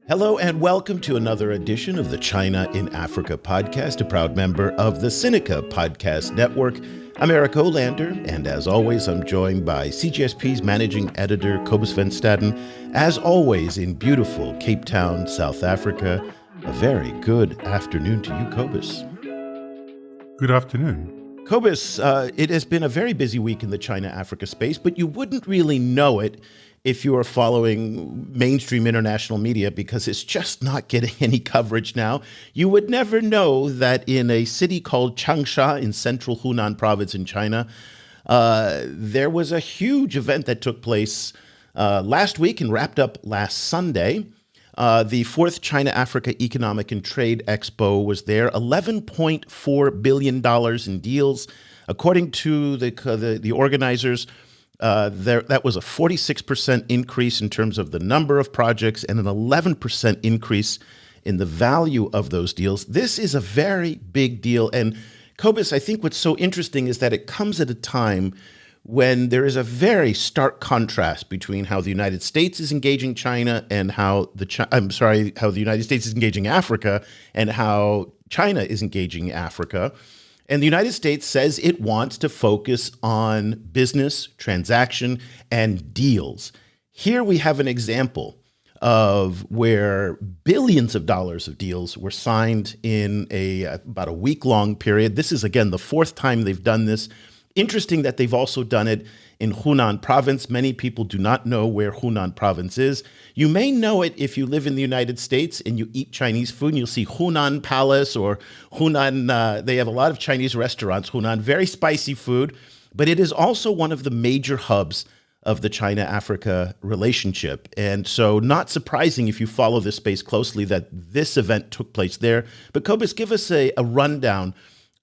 Hello and welcome to another edition of the China in Africa podcast, a proud member of the Sinica Podcast Network. I'm Eric Olander, and as always, I'm joined by CGSP's managing editor, Cobus van Staden, as always in beautiful Cape Town, South Africa. A very good afternoon to you, Cobus. Good afternoon. Cobus, it has been a very busy week in the China-Africa space, but you wouldn't really know it if you are following mainstream international media because it's just not getting any coverage now. You would never know that in a city called Changsha in central Hunan province in China, there was a huge event that took place last week and wrapped up last Sunday. The fourth China-Africa Economic and Trade Expo was there, $11.4 billion in deals. According to the organizers, that was a 46% increase in terms of the number of projects and an 11% increase in the value of those deals. This is a very big deal. And Cobus, I think what's so interesting is that it comes at a time when there is a very stark contrast between how the United States is engaging China and how the United States is engaging Africa and how China is engaging Africa. And the United States says it wants to focus on business, transaction, and deals. Here we have an example of where billions of dollars of deals were signed in about a week-long period. This is, again, the fourth time they've done this. Interesting that they've also done it in Hunan province. Many people do not know where Hunan province is. You may know it if you live in the United States and you eat Chinese food, and you'll see Hunan Palace or Hunan. They have a lot of Chinese restaurants, Hunan, very spicy food, but it is also one of the major hubs of the China-Africa relationship. And so not surprising if you follow this space closely that this event took place there. But Cobus, give us a rundown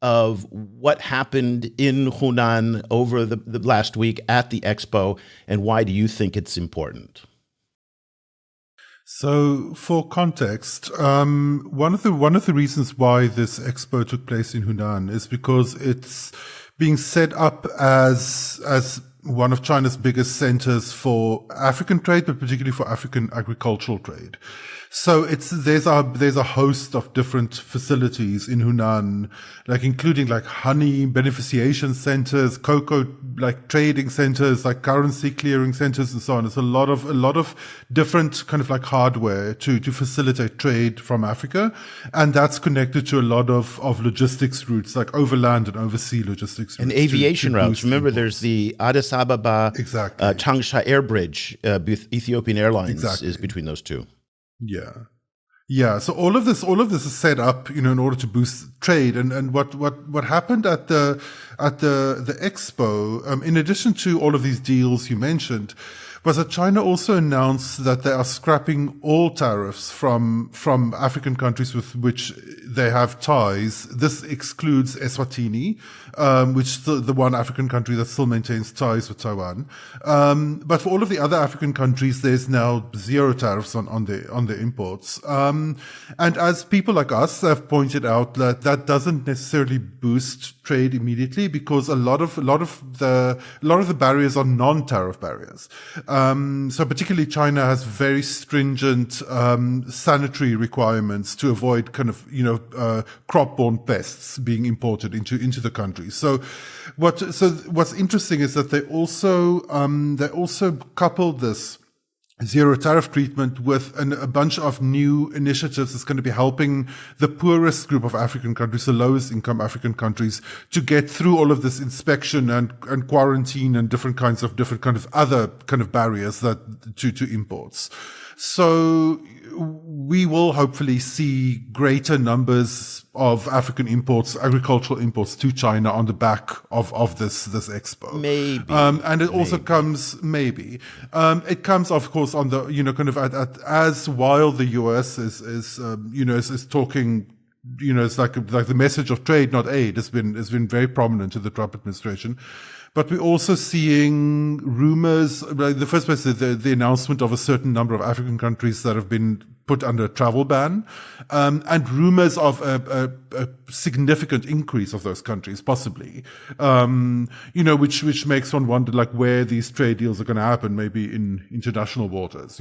of what happened in Hunan over the last week at the Expo, and why do you think it's important? So, for context, one of the reasons why this Expo took place in Hunan is because it's being set up as one of China's biggest centers for African trade, but particularly for African agricultural trade. So there's a host of different facilities in Hunan, including honey beneficiation centers, cocoa trading centers, currency clearing centers, and so on. It's a lot of different kind of hardware to facilitate trade from Africa, and that's connected to a lot of logistics routes, like overland and oversea logistics routes and aviation routes. Remember, there's the Addis Ababa, exactly, Changsha Air Bridge. Ethiopian Airlines is between those two. Yeah. So all of this is set up, in order to boost trade. And what happened at the Expo, in addition to all of these deals you mentioned, was that China also announced that they are scrapping all tariffs from African countries with which they have ties. This excludes Eswatini, which is the one African country that still maintains ties with Taiwan. But for all of the other African countries, there's now zero tariffs on the imports. And as people like us have pointed out, that doesn't necessarily boost trade immediately, because a lot of the barriers are non-tariff barriers. So particularly China has very stringent sanitary requirements to avoid crop-borne pests being imported into the country. So what's interesting is that they also coupled this zero tariff treatment with a bunch of new initiatives that's going to be helping the poorest group of African countries, the lowest income African countries, to get through all of this inspection and quarantine and different kinds of other barriers to imports. So we will hopefully see greater numbers of African imports, agricultural imports to China on the back of this Expo. Maybe. And it also comes, it comes, of course, on the, as while the US is talking, it's like the message of trade, not aid, has been very prominent to the Trump administration. But we're also seeing rumors, the first place, the announcement of a certain number of African countries that have been put under a travel ban, and rumors of a significant increase of those countries, possibly, which makes one wonder, like, where these trade deals are going to happen, maybe in international waters,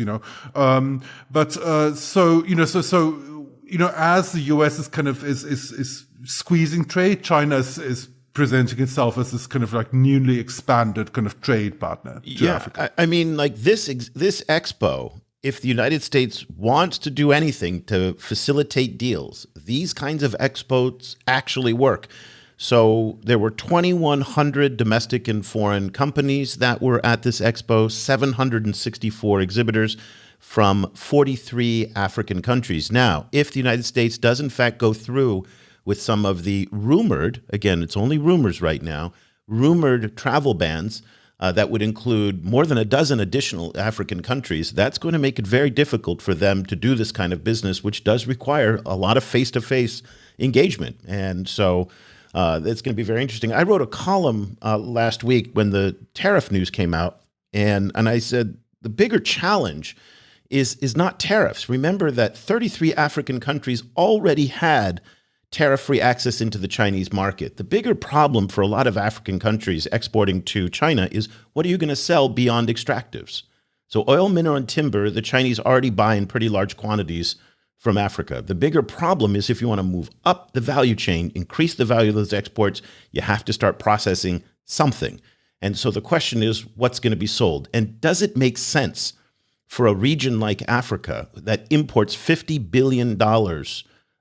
as the US is kind of is squeezing trade, China is presenting itself as this kind of like newly expanded kind of trade partner to Africa. I mean, like this expo, if the United States wants to do anything to facilitate deals, these kinds of expos actually work. So there were 2,100 domestic and foreign companies that were at this expo, 764 exhibitors from 43 African countries. Now, if the United States does in fact go through with some of the rumored, again, it's only rumors right now, rumored travel bans that would include more than a dozen additional African countries, that's going to make it very difficult for them to do this kind of business, which does require a lot of face-to-face engagement. And so it's going to be very interesting. I wrote a column last week when the tariff news came out, and I said the bigger challenge is not tariffs. Remember that 33 African countries already had tariff-free access into the Chinese market. The bigger problem for a lot of African countries exporting to China is, what are you going to sell beyond extractives? So oil, mineral, and timber, the Chinese already buy in pretty large quantities from Africa. The bigger problem is, if you want to move up the value chain, increase the value of those exports, you have to start processing something. And so the question is, what's going to be sold? And does it make sense for a region like Africa that imports $50 billion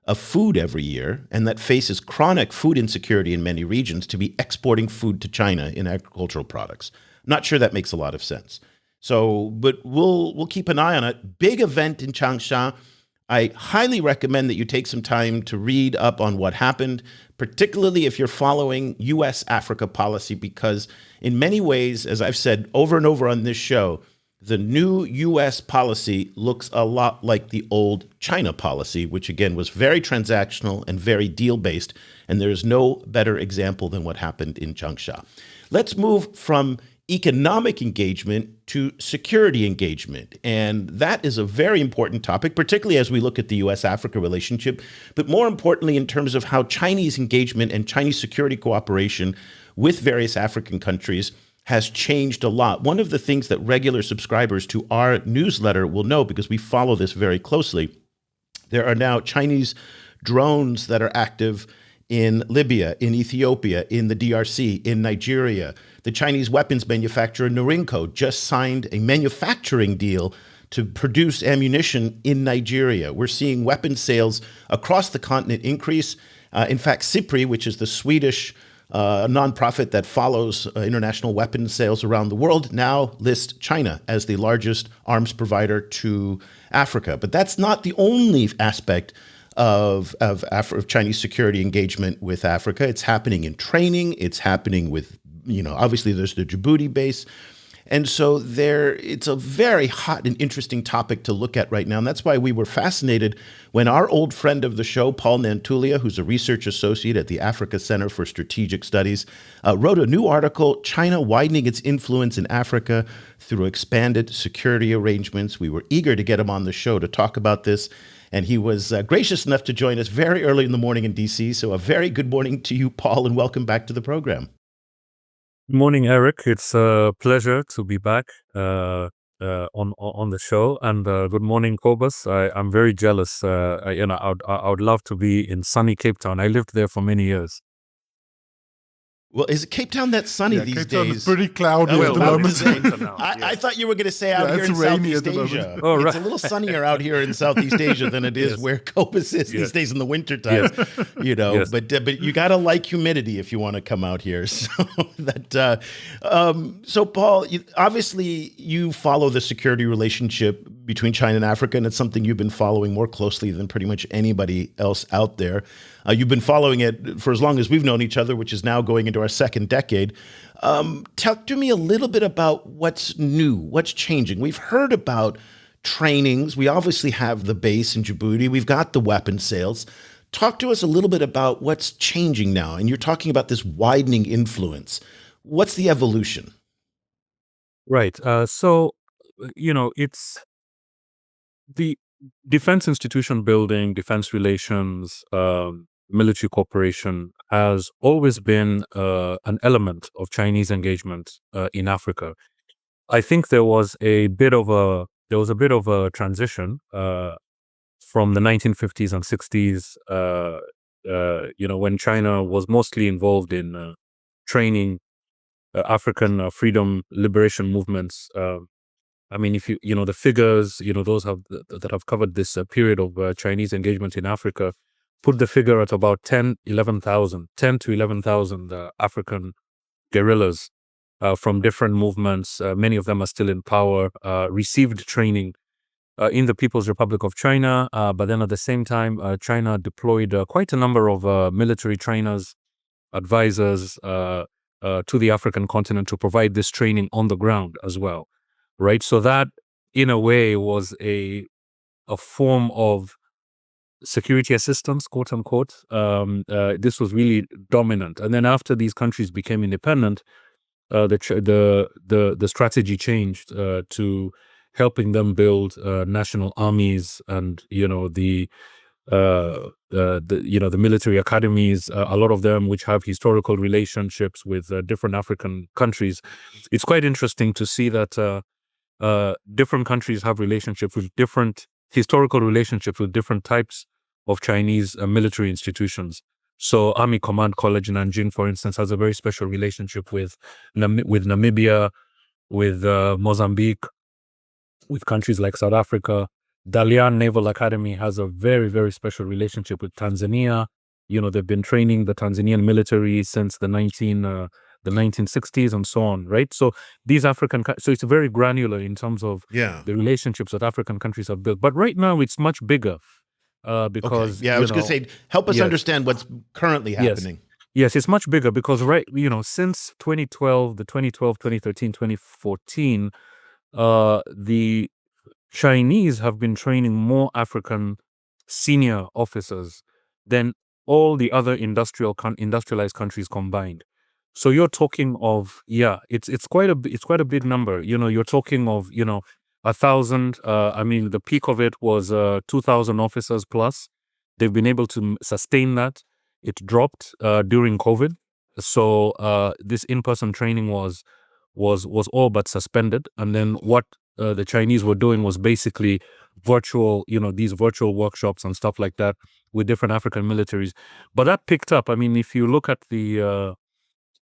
of food every year and that faces chronic food insecurity in many regions to be exporting food to China in agricultural products? Not sure that makes a lot of sense. So, but we'll keep an eye on it. Big event in Changsha. I highly recommend that you take some time to read up on what happened, particularly if you're following U.S.-Africa policy, because in many ways, as I've said over and over on this show, the new U.S. policy looks a lot like the old China policy, which again was very transactional and very deal-based, and there is no better example than what happened in Changsha. Let's move from economic engagement to security engagement, and that is a very important topic, particularly as we look at the U.S.-Africa relationship, but more importantly in terms of how Chinese engagement and Chinese security cooperation with various African countries has changed a lot. One of the things that regular subscribers to our newsletter will know, because we follow this very closely, there are now Chinese drones that are active in Libya, in Ethiopia, in the DRC, in Nigeria. The Chinese weapons manufacturer Norinco just signed a manufacturing deal to produce ammunition in Nigeria. We're seeing weapons sales across the continent increase. In fact, CIPRI, which is the Swedish nonprofit that follows international weapons sales around the world, now lists China as the largest arms provider to Africa. But that's not the only aspect of Chinese security engagement with Africa. It's happening in training. It's happening with, obviously there's the Djibouti base. And so it's a very hot and interesting topic to look at right now. And that's why we were fascinated when our old friend of the show, Paul Nantulya, who's a research associate at the Africa Center for Strategic Studies, wrote a new article, China Widening Its Influence in Africa Through Expanded Security Arrangements. We were eager to get him on the show to talk about this. And he was gracious enough to join us very early in the morning in D.C. So a very good morning to you, Paul, and welcome back to the program. Good morning, Eric. It's a pleasure to be back on the show. And good morning, Cobus. I'm very jealous. I would love to be in sunny Cape Town. I lived there for many years. Well, is Cape Town that sunny these Cape days? Town is pretty cloudy at the moment. I thought you were going to say out here in Southeast Asia. Oh, right. It's a little sunnier out here in Southeast Asia than it is where Cobus is these days in the wintertime. Yes. But you got to like humidity if you want to come out here. So Paul, obviously you follow the security relationship between China and Africa, and it's something you've been following more closely than pretty much anybody else out there. You've been following it for as long as we've known each other, which is now going into our second decade. Talk to me a little bit about what's new, what's changing. We've heard about trainings. We obviously have the base in Djibouti. We've got the weapon sales. Talk to us a little bit about what's changing now. And you're talking about this widening influence. What's the evolution? Right. So, it's defense institution building, defense relations, military cooperation has always been an element of Chinese engagement in Africa. I think there was a bit of a transition from the 1950s and 60s, when China was mostly involved in training African freedom liberation movements. I mean, if the figures, those that have covered this period of Chinese engagement in Africa, put the figure at about 10 to 11,000 African guerrillas from different movements. Many of them are still in power, received training in the People's Republic of China. But then at the same time, China deployed quite a number of military trainers, advisors to the African continent to provide this training on the ground as well. Right. So that, in a way, was a form of security assistance, quote unquote. This was really dominant. And then after these countries became independent, the strategy changed to helping them build national armies and the military academies, a lot of them which have historical relationships with different African countries. It's quite interesting to see that different countries have historical relationships with different types of Chinese military institutions. So Army Command College in Nanjing, for instance, has a very special relationship with Namibia, with Mozambique, with countries like South Africa. Dalian Naval Academy has a very, very special relationship with Tanzania. They've been training the Tanzanian military since the 1960s and so on, right? So these so it's very granular in terms of the relationships that African countries have built. But right now it's much bigger because I was going to say, help us understand what's currently happening. Yes, it's much bigger because since 2012, 2013, 2014, the Chinese have been training more African senior officers than all the other industrialized countries combined. So you're talking of it's quite a big number. You're talking of 1,000. I mean, the peak of it was 2,000 officers plus. They've been able to sustain that. It dropped during COVID, so this in-person training was all but suspended. And then what the Chinese were doing was basically these virtual workshops and stuff like that with different African militaries. But that picked up. I mean, if you look at the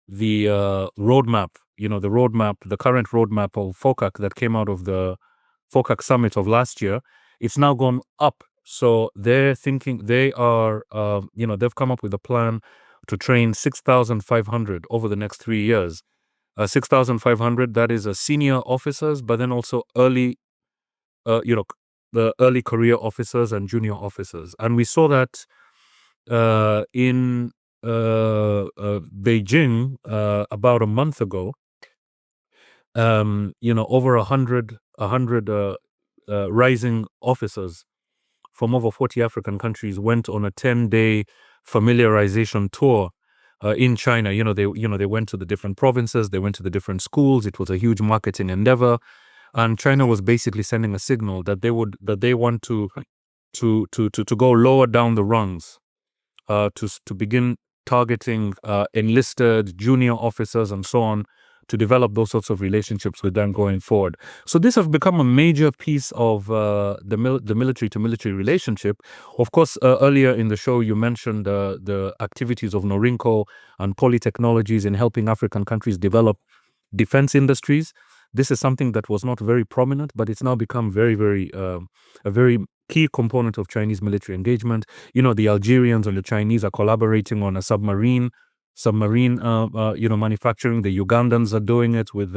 roadmap, the current roadmap of FOCAC that came out of the FOCAC summit of last year, it's now gone up. So they're thinking they've come up with a plan to train 6,500 over the next 3 years. 6,500, that is senior officers, but then also the early career officers and junior officers. And we saw that in Beijing about a month ago. Over 100 rising officers from over 40 African countries went on a 10-day familiarization tour in China. They went to the different provinces, they went to the different schools. It was a huge marketing endeavor, and China was basically sending a signal that they want to go lower down the rungs, to begin targeting enlisted junior officers and so on, to develop those sorts of relationships with them going forward. So this has become a major piece of the military to military relationship. Of course, earlier in the show, you mentioned the activities of Norinco and Polytechnologies in helping African countries develop defense industries. This is something that was not very prominent, but it's now become very, very a very key component of Chinese military engagement. The Algerians and the Chinese are collaborating on a submarine manufacturing. The Ugandans are doing it with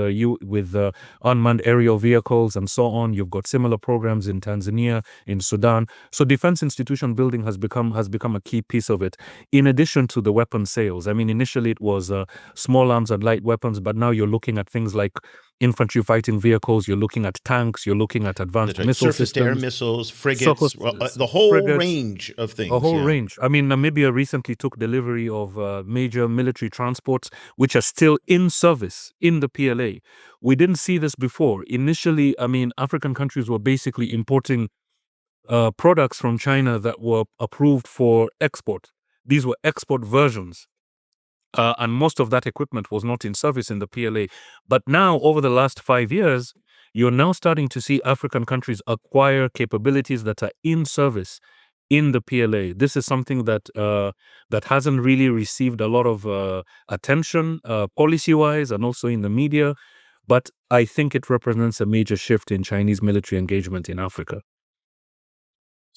unmanned aerial vehicles and so on. You've got similar programs in Tanzania, in Sudan. So defense institution building has become a key piece of it, in addition to the weapon sales. I mean, initially it was small arms and light weapons, but now you're looking at things like infantry fighting vehicles, you're looking at tanks, you're looking at advanced missile surface systems, air missiles, frigates, the whole range of things. A whole range. I mean, Namibia recently took delivery of major military transports, which are still in service in the PLA. We didn't see this before. Initially, I mean, African countries were basically importing products from China that were approved for export. These were export versions. And most of that equipment was not in service in the PLA. But now, over the last 5 years, you're now starting to see African countries acquire capabilities that are in service in the PLA. This is something that that hasn't really received a lot of attention policy-wise and also in the media. But I think it represents a major shift in Chinese military engagement in Africa.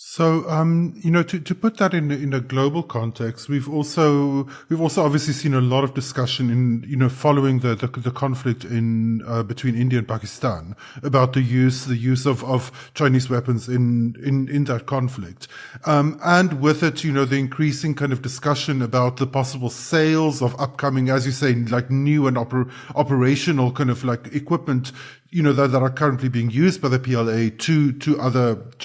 So, to put that in a global context, we've also obviously seen a lot of discussion in, following the conflict in between India and Pakistan about the use of Chinese weapons in that conflict, and with it, the increasing kind of discussion about the possible sales of upcoming, as you say, like new and operational kind of like equipment, that are currently being used by the PLA to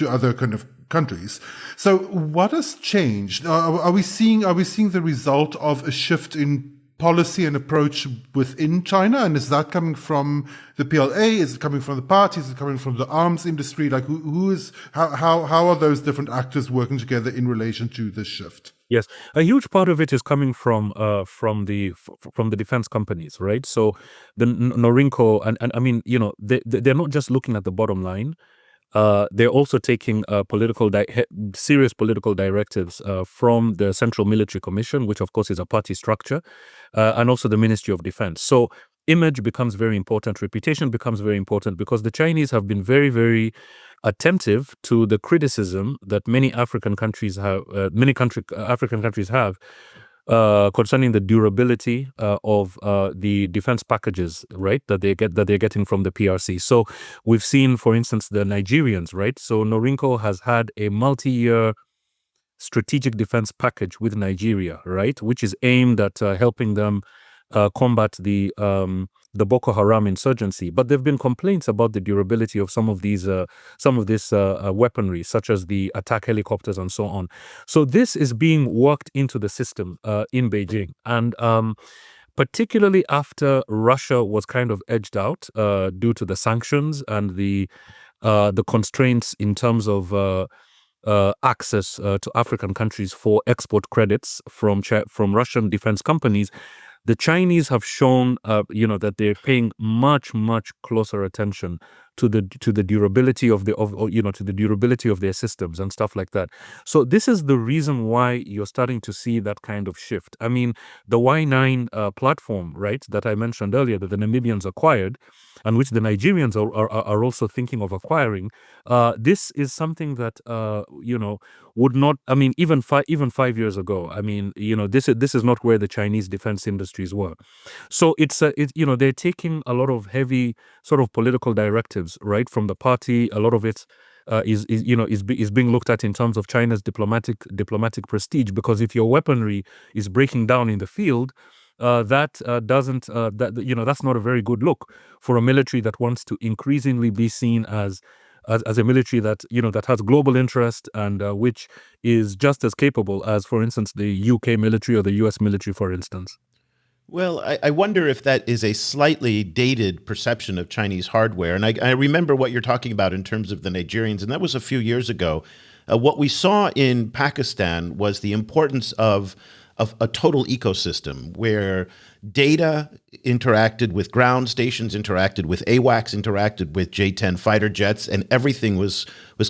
other kind of countries. So what has changed? Are we seeing the result of a shift in policy and approach within China? And is that coming from the PLA? Is it coming from the parties? Is it coming from the arms industry? Like how are those different actors working together in relation to this shift? Yes, a huge part of it is coming from the defense companies, right? So the Norinco and I mean, they're not just looking at the bottom line. They're also taking serious political directives from the Central Military Commission, which of course is a party structure, and also the Ministry of Defense. So image becomes very important, reputation becomes very important, because the Chinese have been very, very attentive to the criticism that many African countries have, concerning the durability of the defense packages, right, that they're getting from the PRC. So we've seen, for instance, the Nigerians, right? So Norinco has had a multi-year strategic defense package with Nigeria, right, which is aimed at helping them combat the Boko Haram insurgency. But there have been complaints about the durability of some of this weaponry, such as the attack helicopters and so on. So this is being worked into the system in Beijing. And particularly after Russia was kind of edged out due to the sanctions and the constraints in terms of access to African countries for export credits from Russian defense companies, the Chinese have shown, that they're paying much, much closer attention to the durability of the durability of their systems and stuff like that. So this is the reason why you're starting to see that kind of shift. I mean, the Y9 platform, right, that I mentioned earlier, that the Namibians acquired, and which the Nigerians are also thinking of acquiring. This is something that would not. I mean, even 5 years ago. I mean, this is not where the Chinese defense industries were. So they're taking a lot of heavy sort of political directives, right, from the party. A lot of it is being looked at in terms of China's diplomatic prestige, because if your weaponry is breaking down in the field, that's not a very good look for a military that wants to increasingly be seen as a military that that has global interest and which is just as capable as, for instance, the UK military or the US military, for instance. Well, I wonder if that is a slightly dated perception of Chinese hardware. And I remember what you're talking about in terms of the Nigerians, and that was a few years ago. What we saw in Pakistan was the importance of a total ecosystem where data interacted with ground stations, interacted with AWACS, interacted with J-10 fighter jets, and everything was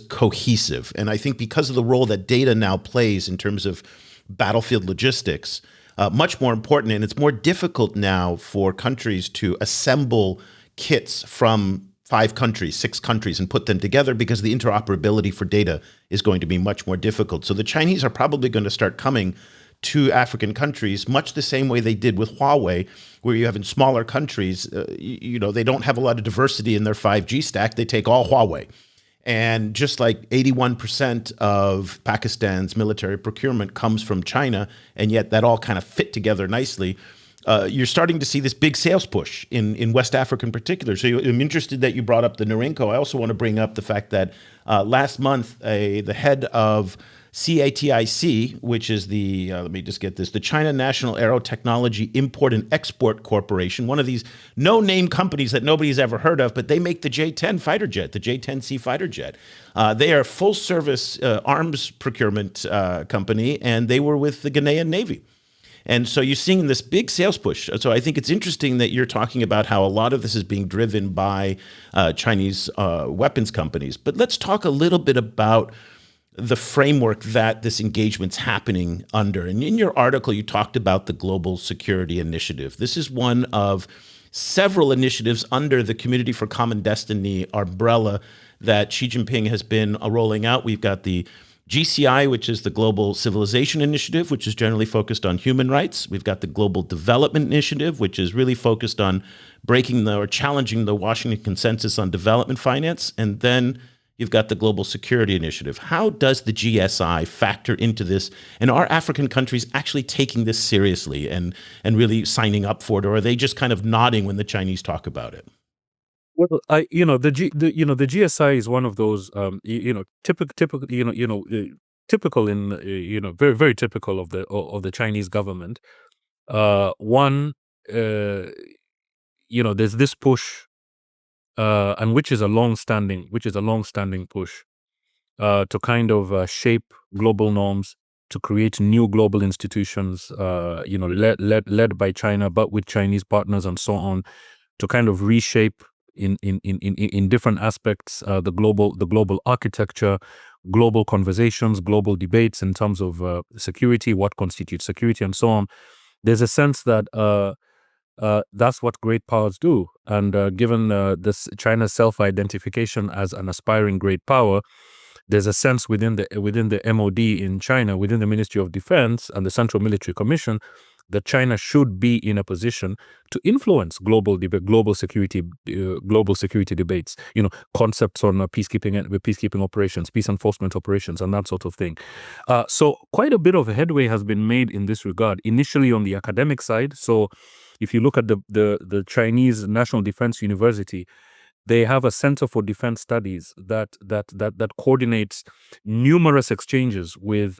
cohesive. And I think because of the role that data now plays in terms of battlefield logistics, much more important, and it's more difficult now for countries to assemble kits from 5 countries, 6 countries, and put them together, because the interoperability for data is going to be much more difficult. So the Chinese are probably going to start coming to African countries much the same way they did with Huawei, where you have in smaller countries, they don't have a lot of diversity in their 5G stack. They take all Huawei. And just like 81% of Pakistan's military procurement comes from China, and yet that all kind of fit together nicely, you're starting to see this big sales push in West Africa in particular. So I'm interested that you brought up the Norinco. I also want to bring up the fact that last month, the head of CATIC, which is the, let me just get this, the China National Aero Technology Import and Export Corporation, one of these no-name companies that nobody's ever heard of, but they make the J-10 fighter jet, the J-10C fighter jet. They are a full-service arms procurement company, and they were with the Ghanaian Navy. And so you're seeing this big sales push. So I think it's interesting that you're talking about how a lot of this is being driven by Chinese weapons companies. But let's talk a little bit about the framework that this engagement's happening under. And in your article, you talked about the Global Security Initiative. This is one of several initiatives under the Community for Common Destiny umbrella that Xi Jinping has been rolling out. We've got the GCI, which is the Global Civilization Initiative, which is generally focused on human rights. We've got the Global Development Initiative, which is really focused on breaking or challenging the Washington Consensus on development finance. And then you've got the Global Security Initiative. How does the GSI factor into this? And are African countries actually taking this seriously and really signing up for it? Or are they just kind of nodding when the Chinese talk about it? Well, the GSI is one of those, typical, typical in, very, very typical of the Chinese government. One, there's this push, and which is a long-standing push, to kind of shape global norms, to create new global institutions, led by China, but with Chinese partners and so on, to kind of reshape in different aspects the global architecture, global conversations, global debates in terms of security, what constitutes security, and so on. There's a sense that that's what great powers do, and given this China's self-identification as an aspiring great power, there's a sense within the MOD in China, within the Ministry of Defense and the Central Military Commission, that China should be in a position to influence global security debates, concepts on peacekeeping operations, peace enforcement operations, and that sort of thing. So quite a bit of headway has been made in this regard, initially on the academic side. So if you look at the Chinese National Defense University, they have a Center for Defense Studies that coordinates numerous exchanges with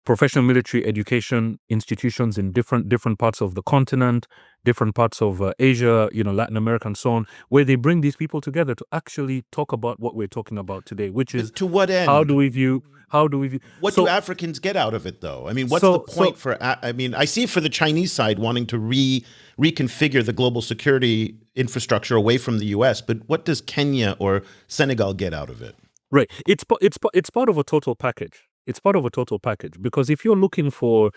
professional military education institutions in different parts of the continent, different parts of Asia, Latin America, and so on, where they bring these people together to actually talk about what we're talking about today, which is to what end? How do we view? What do Africans get out of it, though? I mean, what's the point for? I mean, I see for the Chinese side wanting to reconfigure the global security infrastructure away from the U.S., but what does Kenya or Senegal get out of it? Right, it's part of a total package. It's part of a total package, because if you're looking for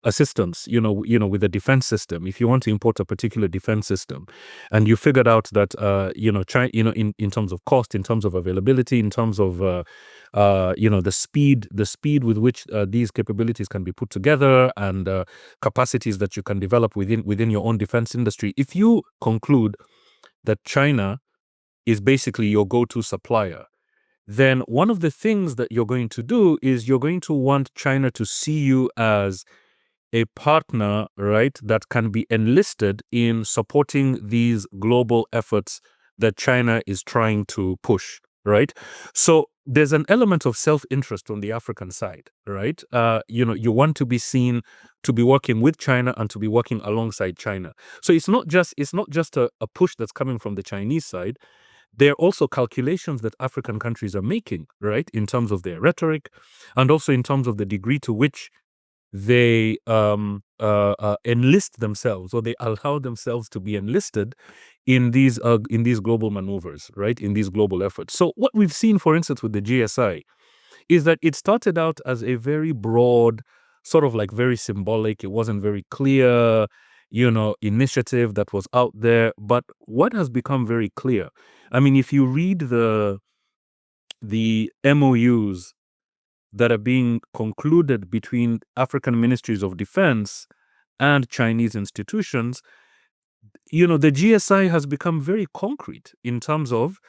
assistance, with a defense system, if you want to import a particular defense system, and you figured out that China, in terms of cost, in terms of availability, in terms of the speed with which these capabilities can be put together, and capacities that you can develop within your own defense industry, if you conclude that China is basically your go-to supplier, then one of the things that you're going to do is you're going to want China to see you as a partner, right, that can be enlisted in supporting these global efforts that China is trying to push, right? So there's an element of self-interest on the African side, right? You want to be seen to be working with China and to be working alongside China. So it's not just a push that's coming from the Chinese side. There are also calculations that African countries are making, right, in terms of their rhetoric, and also in terms of the degree to which they enlist themselves, or they allow themselves to be enlisted in these global maneuvers, right, in these global efforts. So what we've seen, for instance, with the GSI, is that it started out as a very broad, sort of like very symbolic, it wasn't very clear, initiative that was out there. But what has become very clear, I mean, if you read the MOUs that are being concluded between African ministries of defense and Chinese institutions, the GSI has become very concrete in terms of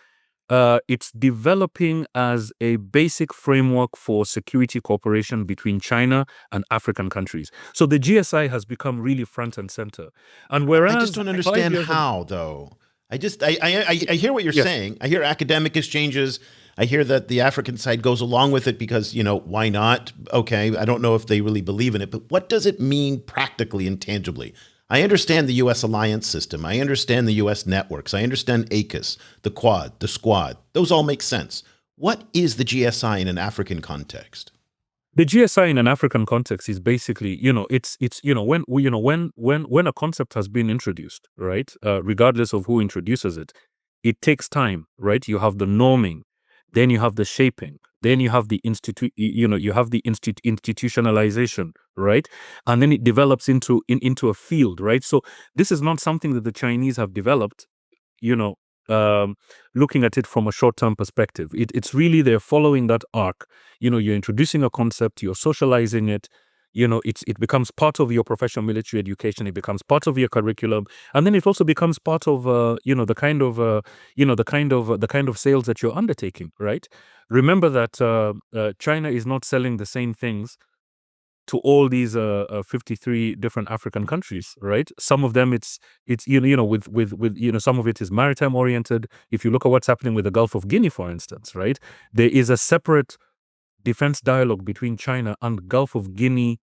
it's developing as a basic framework for security cooperation between China and African countries. So the GSI has become really front and center. And whereas I just don't understand how, though. I hear what you're saying. I hear academic exchanges. I hear that the African side goes along with it because, why not? Okay, I don't know if they really believe in it, but what does it mean practically and tangibly? I understand the U.S. alliance system. I understand the U.S. networks. I understand AUKUS, the Quad, the Squad. Those all make sense. What is the GSI in an African context? The GSI in an African context is basically, when a concept has been introduced, right? Regardless of who introduces it, it takes time, right? You have the norming, then you have the shaping, then you have the institutionalization, right? And then it develops into a field, right? So this is not something that the Chinese have developed, you know, looking at it from a short-term perspective. It's really they're following that arc. You're introducing a concept, you're socializing it. It becomes part of your professional military education. It becomes part of your curriculum, and then it also becomes part of the kind of sales that you're undertaking. Right? Remember that China is not selling the same things to all these 53 different African countries, right? Some of them with some of it is maritime oriented. If you look at what's happening with the Gulf of Guinea, for instance, right? There is a separate defense dialogue between China and Gulf of Guinea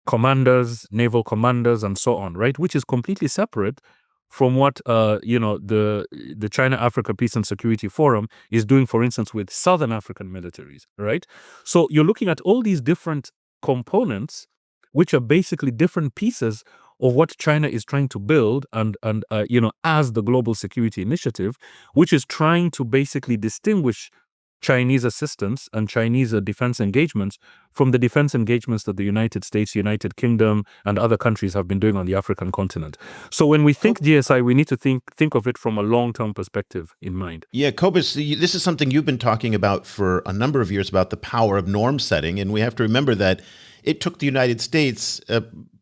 commanders, naval commanders, and so on, right? Which is completely separate from what the China Africa Peace and Security Forum is doing, for instance, with Southern African militaries, right? So you're looking at all these different components, which are basically different pieces of what China is trying to build, and as the global security initiative, which is trying to basically distinguish Chinese assistance and Chinese defense engagements from the defense engagements that the United States, United Kingdom, and other countries have been doing on the African continent. So when we think GSI, we need to think of it from a long-term perspective in mind. Yeah, Cobus, this is something you've been talking about for a number of years, about the power of norm setting. And we have to remember that it took the United States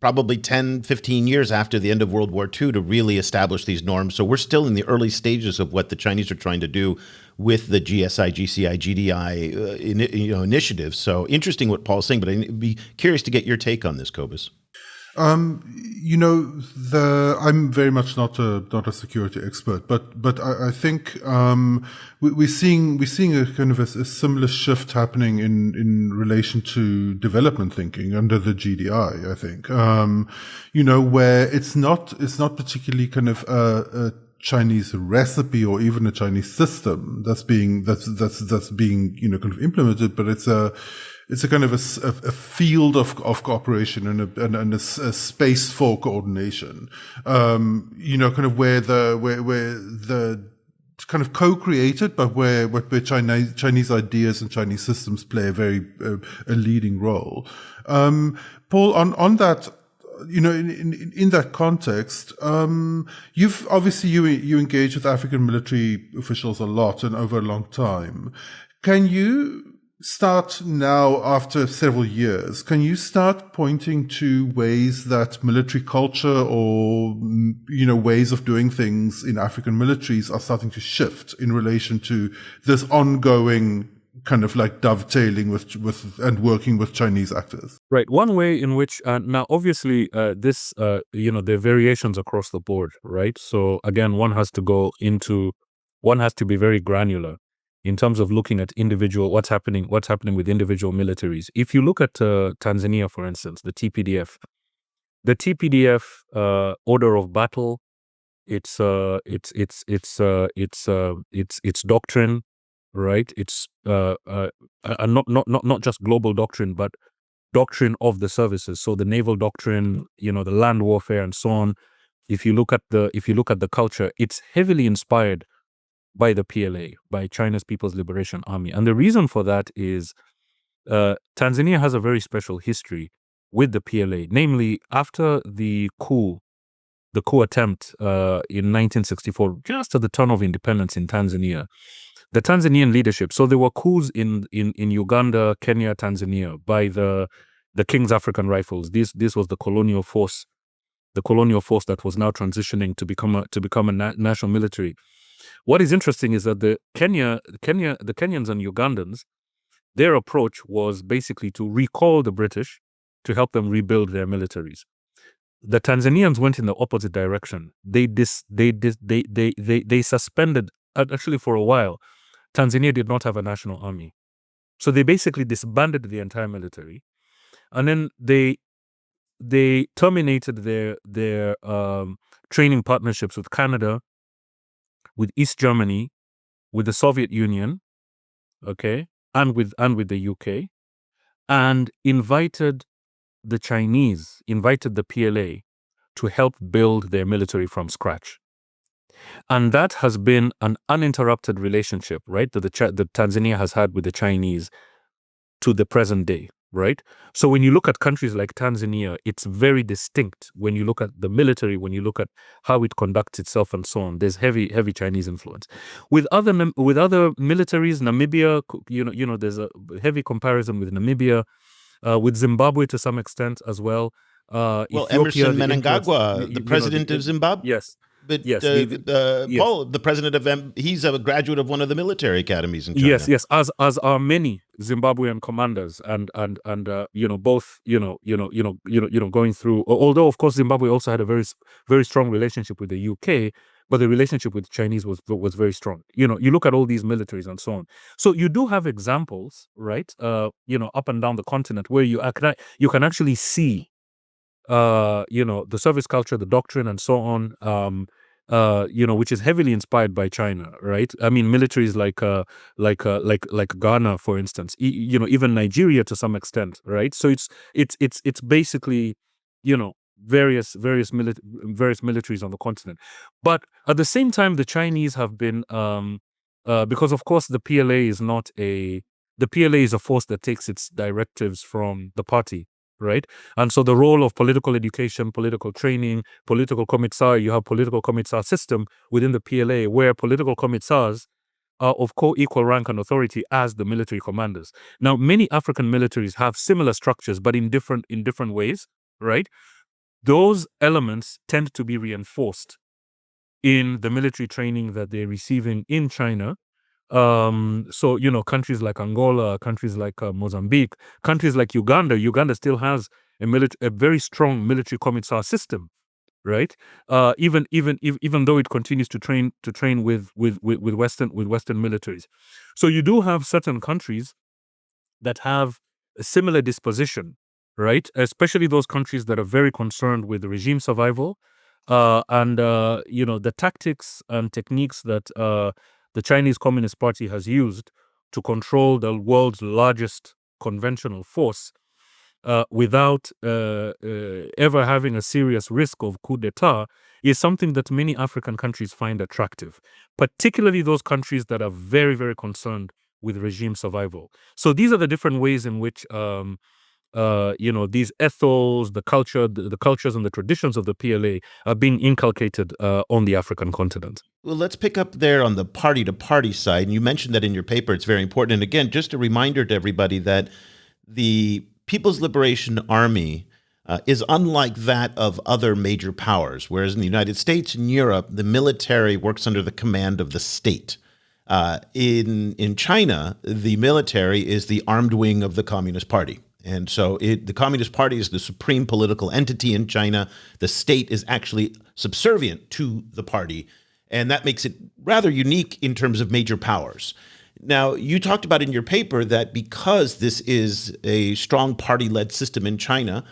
probably 10, 15 years after the end of World War II to really establish these norms. So we're still in the early stages of what the Chinese are trying to do with the GSI, GCI, GDI initiatives. So interesting what Paul's saying, but I'd be curious to get your take on this, Cobus. I'm very much not a security expert, but I think we're seeing a kind of a similar shift happening in relation to development thinking under the GDI. I think where it's not particularly kind of a Chinese recipe or even a Chinese system that's being kind of implemented, but it's a kind of a field of cooperation and a space for coordination. Kind of where the kind of co-created, but where Chinese ideas and Chinese systems play a leading role. Paul, on that, in that context, you've obviously you engage with African military officials a lot and over a long time. Can you start now, after several years, can you start pointing to ways that military culture or, ways of doing things in African militaries are starting to shift in relation to this ongoing kind of like dovetailing with and working with Chinese actors? Right. One way in which, now obviously there are variations across the board, right? So again, one has to be very granular in terms of looking at what's happening with individual militaries. If you look at Tanzania, for instance, the TPDF order of battle, its doctrine, right? It's not just global doctrine, but doctrine of the services. So the naval doctrine, the land warfare, and so on. If you look at the culture, it's heavily inspired by the PLA, by China's People's Liberation Army. And the reason for that is Tanzania has a very special history with the PLA, namely after the coup attempt in 1964, just at the turn of independence in Tanzania. The Tanzanian leadership, so there were coups in Uganda, Kenya, Tanzania by the King's African Rifles. This was the colonial force that was now transitioning to become a national military. What is interesting is that the Kenyans and Ugandans, their approach was basically to recall the British to help them rebuild their militaries. The Tanzanians went in the opposite direction. They suspended, actually for a while, Tanzania did not have a national army. So they basically disbanded the entire military, and then they terminated their training partnerships with Canada, with East Germany, with the Soviet Union, okay, and with the UK, and invited the PLA to help build their military from scratch. And that has been an uninterrupted relationship, right, that Tanzania has had with the Chinese to the present day, right? So when you look at countries like Tanzania, it's very distinct when you look at the military, when you look at how it conducts itself and so on. There's heavy Chinese influence. With other militaries, Namibia, there's a heavy comparison with Namibia, with Zimbabwe to some extent as well. Well, Ethiopia, Emerson Mnangagwa, the president of Zimbabwe. Yes. But yes, Paul, the president of he's a graduate of one of the military academies in China. Yes, as are many Zimbabwean commanders, and both going through. Although of course Zimbabwe also had a very strong relationship with the UK, but the relationship with the Chinese was very strong. You look at all these militaries and so on. So you do have examples, right? Up and down the continent where you can actually see the service culture, the doctrine, and so on, which is heavily inspired by China, right? I mean, militaries like Ghana, for instance, even Nigeria to some extent, right? So it's basically, various militaries on the continent. But at the same time, the Chinese have been, because of course the PLA is a force that takes its directives from the party, right? And so the role of political education, political training, political commissar, you have political commissar system within the PLA where political commissars are of co-equal rank and authority as the military commanders. Now, many African militaries have similar structures, but in different ways, right? Those elements tend to be reinforced in the military training that they're receiving in China. So, countries like Angola, countries like Mozambique, countries like Uganda still has a very strong military commissar system, right? Even though it continues to train with Western militaries. So you do have certain countries that have a similar disposition, right? Especially those countries that are very concerned with regime survival, and the tactics and techniques that the Chinese Communist Party has used to control the world's largest conventional force, without ever having a serious risk of coup d'etat, is something that many African countries find attractive, particularly those countries that are very, very concerned with regime survival. So these are the different ways in which these ethos, the culture, the cultures and the traditions of the PLA are being inculcated on the African continent. Well, let's pick up there on the party-to-party side. And you mentioned that in your paper. It's very important. And again, just a reminder to everybody that the People's Liberation Army is unlike that of other major powers, whereas in the United States and Europe, the military works under the command of the state. In China, the military is the armed wing of the Communist Party. And so the Communist Party is the supreme political entity in China. The state is actually subservient to the party. And that makes it rather unique in terms of major powers. Now, you talked about in your paper that because this is a strong party-led system in China,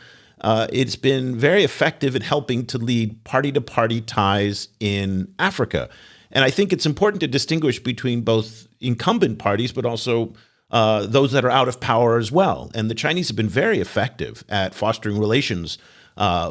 it's been very effective in helping to lead party-to-party ties in Africa. And I think it's important to distinguish between both incumbent parties, but also those that are out of power as well. And the Chinese have been very effective at fostering relations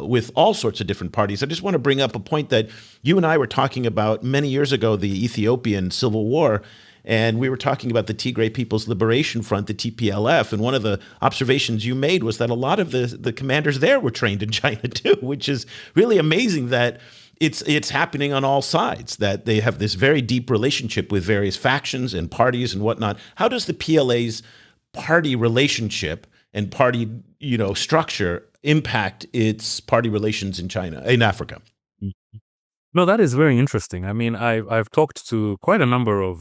with all sorts of different parties. I just want to bring up a point that you and I were talking about many years ago, the Ethiopian Civil War. And we were talking about the Tigray People's Liberation Front, the TPLF. And one of the observations you made was that a lot of the commanders there were trained in China too, which is really amazing that it's happening on all sides, that they have this very deep relationship with various factions and parties and whatnot. How does the PLA's party relationship and party, structure impact its party relations in China, in Africa? No, that is very interesting. I mean, I've talked to quite a number of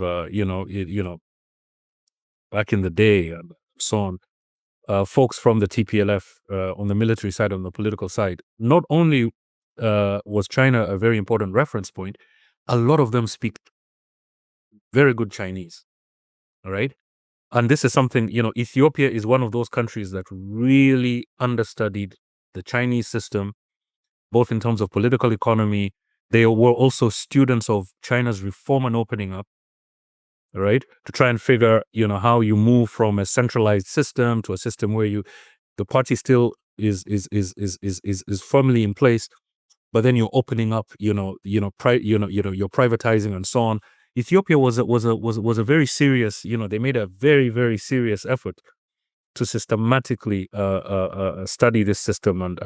back in the day and so on, folks from the TPLF on the military side, on the political side. Not only was China a very important reference point, a lot of them speak very good Chinese. All right. And this is something, Ethiopia is one of those countries that really understudied the Chinese system, both in terms of political economy. They were also students of China's reform and opening up, right? To try and figure, how you move from a centralized system to a system where the party still is firmly in place, but then you're opening up, you're privatizing and so on. Ethiopia was a very serious, they made a very, very serious effort to systematically study this system and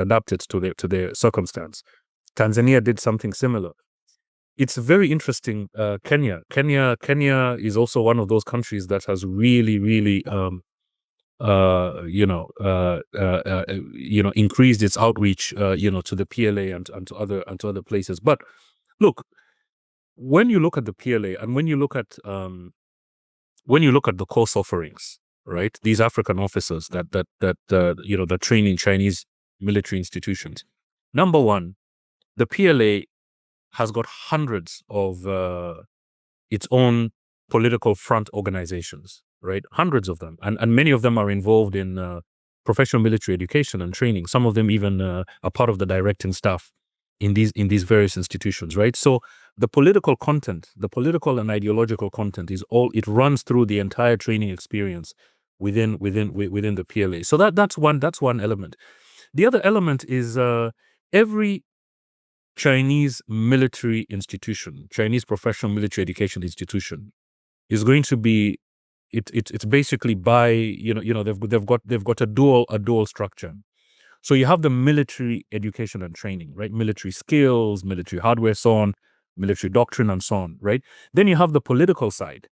adapt it to their circumstance. Tanzania did something similar. It's very interesting. Kenya is also one of those countries that has really, really, increased its outreach, to the PLA and to other places. But look, when you look at the PLA and when you look at the course offerings, right? These African officers that train in Chinese military institutions. Number one, the PLA has got hundreds of its own political front organizations, right? Hundreds of them, and many of them are involved in professional military education and training. Some of them even are part of the directing staff in these various institutions, right? So the political content, the political and ideological content it runs through the entire training experience within the PLA. So that's one element. The other element is every Chinese military institution, Chinese professional military education institution, is going to be it's basically by they've got a dual structure. So you have the military education and training, right? Military skills, military hardware, so on, military doctrine, and so on, right? Then you have the political side,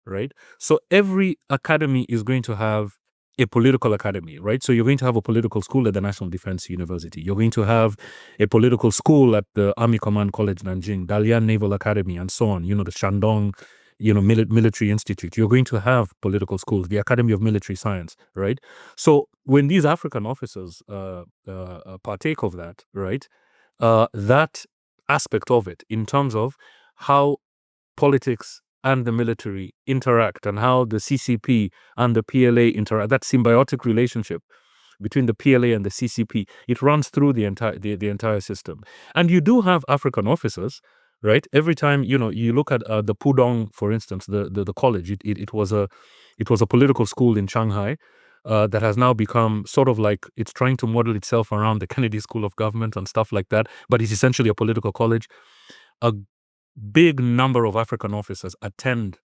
right? So every academy is going to have a political academy, right? So you're going to have a political school at the National Defense University. You're going to have a political school at the Army Command College, Nanjing, Dalian Naval Academy, and so on, the Shandong, military institute. You're going to have political schools, the Academy of Military Science, right? So when these African officers partake of that, right, that aspect of it in terms of how politics and the military interact and how the CCP and the PLA interact, that symbiotic relationship between the PLA and the CCP, it runs through the entire system. And you do have African officers, right? Every time you look at the Pudong, for instance, the college, it was a political school in Shanghai that has now become sort of like it's trying to model itself around the Kennedy School of Government and stuff like that, but it's essentially a political college. A big number of African officers attend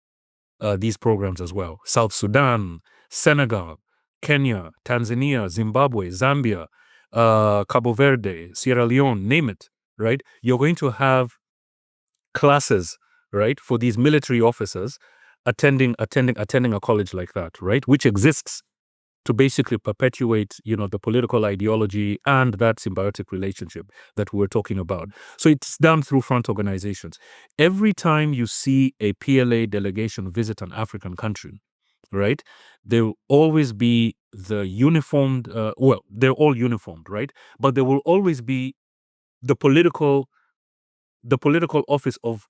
these programs as well. South Sudan, Senegal, Kenya, Tanzania, Zimbabwe, Zambia, Cabo Verde, Sierra Leone, name it, right? You're going to have classes, right, for these military officers attending a college like that, right, which exists to basically perpetuate, the political ideology and that symbiotic relationship that we're talking about. So it's done through front organizations. Every time you see a PLA delegation visit an African country, right, there will always be the uniformed, they're all uniformed, right? But there will always be the political office of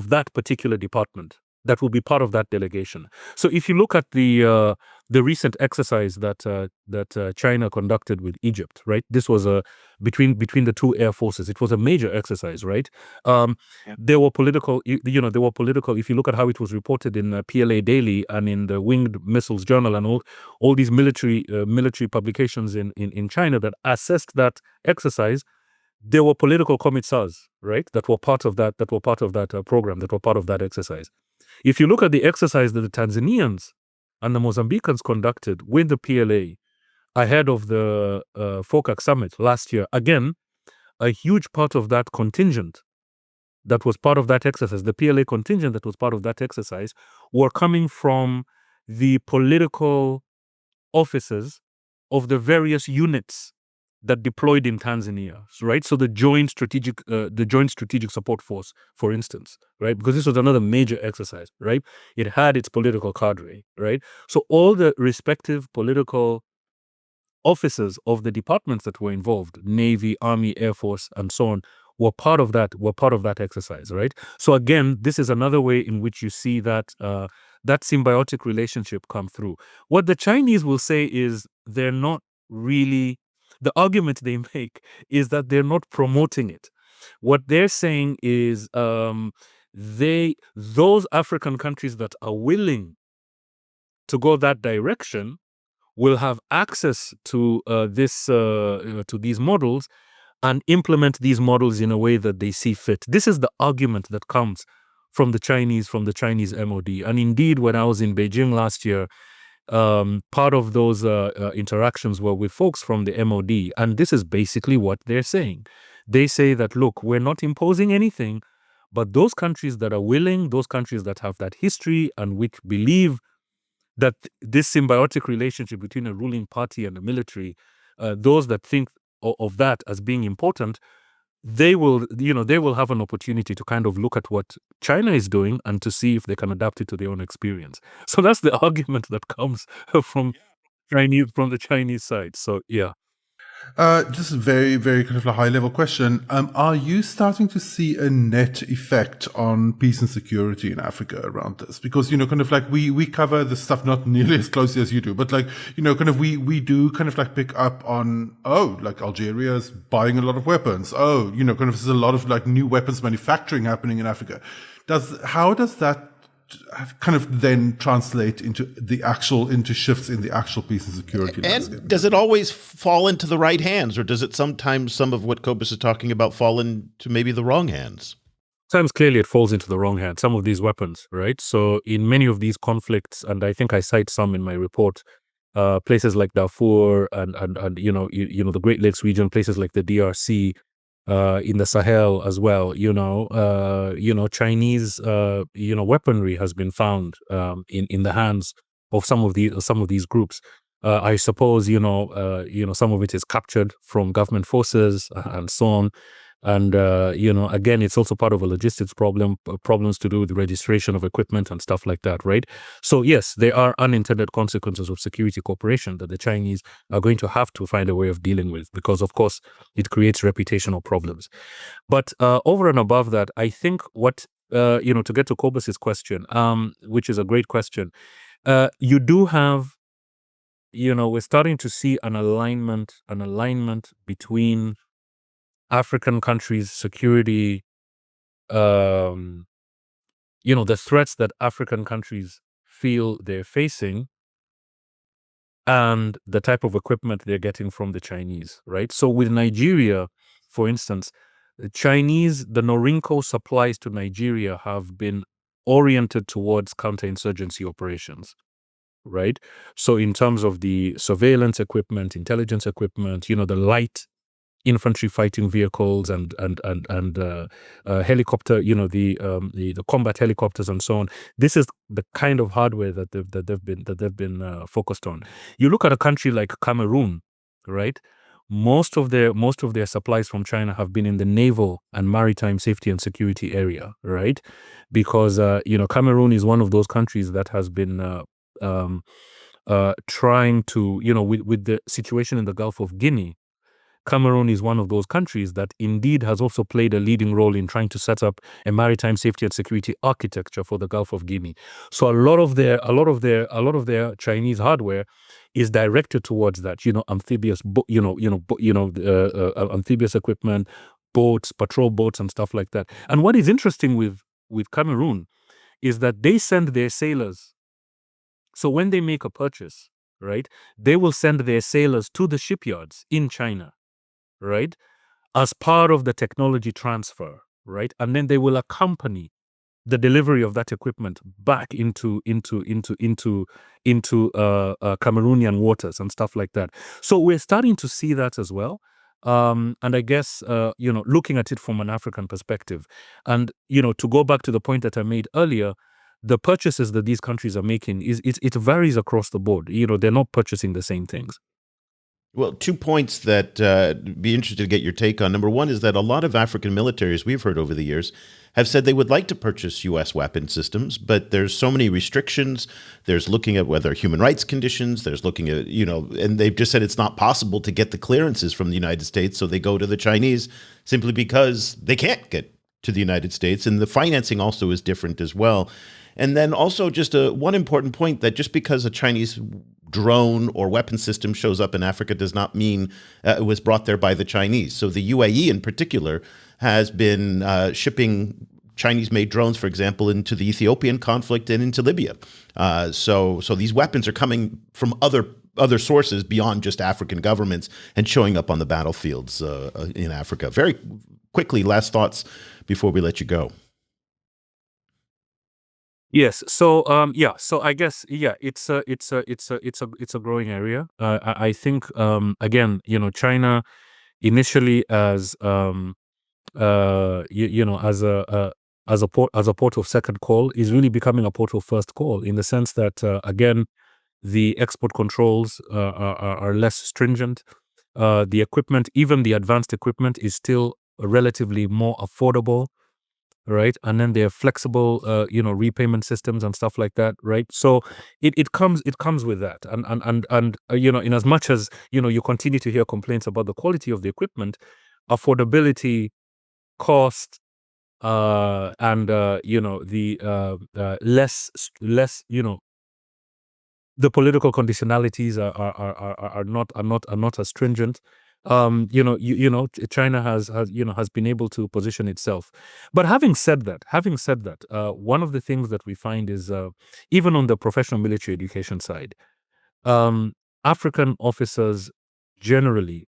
that particular department that will be part of that delegation. So if you look at the recent exercise that China conducted with Egypt, right? This was between the two air forces. It was a major exercise, right? There were political, there were political. If you look at how it was reported in PLA Daily and in the Winged Missiles Journal and all these military publications in China that assessed that exercise, there were political commissars, right, that were part of that program, that were part of that exercise. If you look at the exercise that the Tanzanians and the Mozambicans conducted with the PLA ahead of the FOCAC summit last year, again, a huge part of that contingent that was part of that exercise, the PLA contingent that was part of that exercise, were coming from the political officers of the various units that deployed in Tanzania, right? So the Joint Strategic Support Force, for instance, right? Because this was another major exercise, right? It had its political cadre, right? So all the respective political officers of the departments that were involved, Navy, Army, Air Force, and so on, were part of that exercise, right? So again, this is another way in which you see that that symbiotic relationship come through. What the Chinese will say is they're not really, the argument they make is that they're not promoting it. What they're saying is those African countries that are willing to go that direction will have access to to these models and implement these models in a way that they see fit. This is the argument that comes from the Chinese MOD. And indeed, when I was in Beijing last year, part of those interactions were with folks from the MOD, and this is basically what they're saying. They say that, look, we're not imposing anything, but those countries that are willing, those countries that have that history and which believe that this symbiotic relationship between a ruling party and a military, those that think of that as being important, they will have an opportunity to kind of look at what China is doing and to see if they can adapt it to their own experience. So that's the argument that comes from the Chinese side. So yeah. Just a very, very kind of a high level question. Are you starting to see a net effect on peace and security in Africa around this? Because, kind of like we cover this stuff not nearly as closely as you do, but like, kind of we do kind of like pick up on, like Algeria is buying a lot of weapons. Kind of there's a lot of like new weapons manufacturing happening in Africa. How does that kind of then translate into shifts in the actual peace and security landscape? And does it always fall into the right hands, or does it sometimes, some of what Cobus is talking about, fall into maybe the wrong hands? Sometimes clearly it falls into the wrong hands, some of these weapons, right? So in many of these conflicts, and I think I cite some in my report, places like Darfur and the Great Lakes region, places like the DRC, in the Sahel as well, Chinese, weaponry has been found in the hands of some of these groups. I suppose some of it is captured from government forces and so on. And again, it's also part of a logistics problems to do with the registration of equipment and stuff like that, right? So yes, there are unintended consequences of security cooperation that the Chinese are going to have to find a way of dealing with, because of course it creates reputational problems. But over and above that, I think what to get to Cobus's question, which is a great question, you do have, we're starting to see an alignment between African countries' security, the threats that African countries feel they're facing, and the type of equipment they're getting from the Chinese, right? So with Nigeria, for instance, the Norinco supplies to Nigeria have been oriented towards counterinsurgency operations, right? So in terms of the surveillance equipment, intelligence equipment, the light infantry fighting vehicles and helicopter, the combat helicopters and so on. This is the kind of hardware that they've been focused on. You look at a country like Cameroon, right? Most of their supplies from China have been in the naval and maritime safety and security area, right? Because Cameroon is one of those countries that has been trying to, with the situation in the Gulf of Guinea. Cameroon is one of those countries that indeed has also played a leading role in trying to set up a maritime safety and security architecture for the Gulf of Guinea. So a lot of their Chinese hardware is directed towards that. Amphibious equipment, boats, patrol boats, and stuff like that. And what is interesting with Cameroon is that they send their sailors. So when they make a purchase, right, they will send their sailors to the shipyards in China, right, as part of the technology transfer, right, and then they will accompany the delivery of that equipment back into Cameroonian waters and stuff like that. So we're starting to see that as well, and I guess looking at it from an African perspective, and to go back to the point that I made earlier, the purchases that these countries are making it varies across the board. They're not purchasing the same things. Well, 2 points that be interested to get your take on. Number one is that a lot of African militaries we've heard over the years have said they would like to purchase U.S. weapon systems, but there's so many restrictions. There's looking at whether human rights conditions, there's looking at, and they've just said it's not possible to get the clearances from the United States, so they go to the Chinese simply because they can't get to the United States, and the financing also is different as well. And then also just one important point, that just because a Chinese drone or weapon system shows up in Africa does not mean it was brought there by the Chinese. So the UAE in particular has been shipping Chinese-made drones, for example, into the Ethiopian conflict and into Libya. So these weapons are coming from other sources beyond just African governments and showing up on the battlefields in Africa. Very quickly, last thoughts before we let you go. Yes. So So I guess it's a growing area. I think again, China initially as as a port of second call is really becoming a port of first call, in the sense that again, the export controls are less stringent. The equipment, even the advanced equipment, is still relatively more affordable, right? And then they have flexible, repayment systems and stuff like that, right? So it comes with that, and in as much as you continue to hear complaints about the quality of the equipment, affordability, cost, and the less the political conditionalities are not as stringent. China has been able to position itself. But having said that, one of the things that we find is even on the professional military education side, African officers generally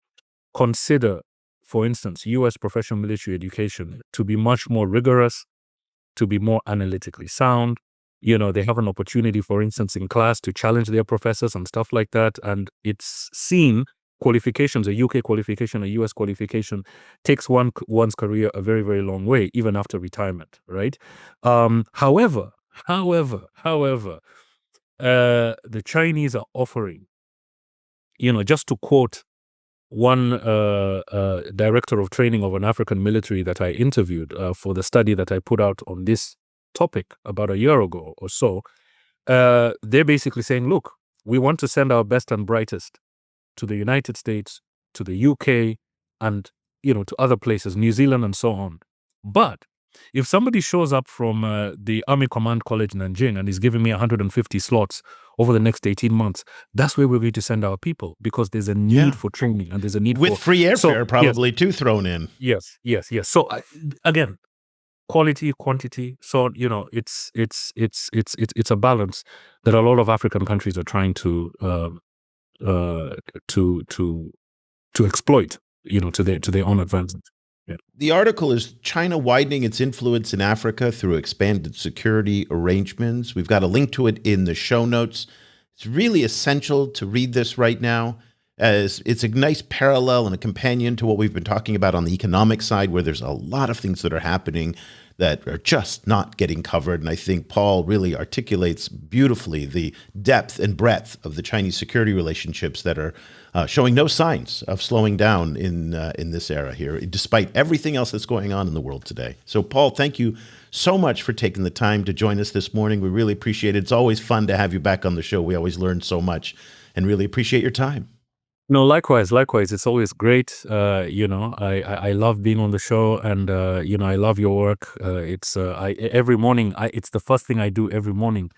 consider, for instance, U.S. professional military education to be much more rigorous, to be more analytically sound. They have an opportunity, for instance, in class to challenge their professors and stuff like that. And it's seen qualifications, a UK qualification, a US qualification, takes one's career a very, very long way, even after retirement, right? However, the Chinese are offering, just to quote one director of training of an African military that I interviewed for the study that I put out on this topic about a year ago or so, they're basically saying, look, we want to send our best and brightest to the United States, to the UK, and to other places, New Zealand and so on. But if somebody shows up from the Army Command College Nanjing and is giving me 150 slots over the next 18 months, that's where we're going to send our people, because there's a need for training and there's a need with for free airfare probably too thrown in. Yes. So again, quality, quantity. So it's a balance that a lot of African countries are trying to exploit, to their own advantage. Yeah. The article is China widening its influence in Africa through expanded security arrangements. We've got a link to it in the show notes. It's really essential to read this right now, as it's a nice parallel and a companion to what we've been talking about on the economic side, where there's a lot of things that are happening that are just not getting covered. And I think Paul really articulates beautifully the depth and breadth of the Chinese security relationships that are showing no signs of slowing down in this era here, despite everything else that's going on in the world today. So, Paul, thank you so much for taking the time to join us this morning. We really appreciate it. It's always fun to have you back on the show. We always learn so much and really appreciate your time. No, likewise. It's always great. I love being on the show, and I love your work. Every morning, it's the first thing I do every morning